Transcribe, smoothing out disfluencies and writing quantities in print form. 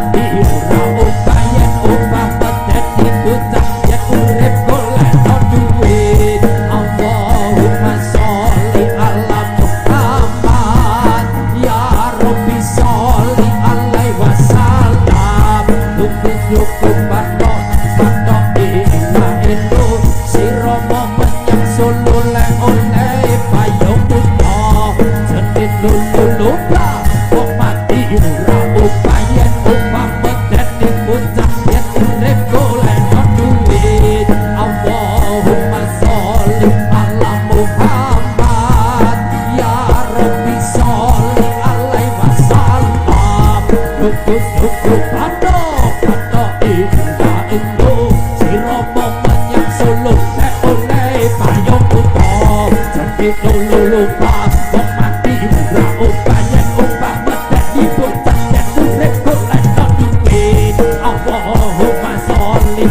mati ora upayen upah medeni bocah yen urip golek duit Allahumma sholli ala Muhammad ya Rabbi sholli alaihi wasallam cukup patok patok ila endo sira menyang solo le oleh payung putih sedit lulu kok mati ora upayen upah medeni bocah yen urip golek duit Allahumma sholli ala Muhammad ya Rabbi sholli alaihi wasallam cukup patok patok ila endo sira menyang solo le oleh payung putih sedit lulu kok mati ora upayen upah medeni bocah yen urip golek duit Allahumma sholli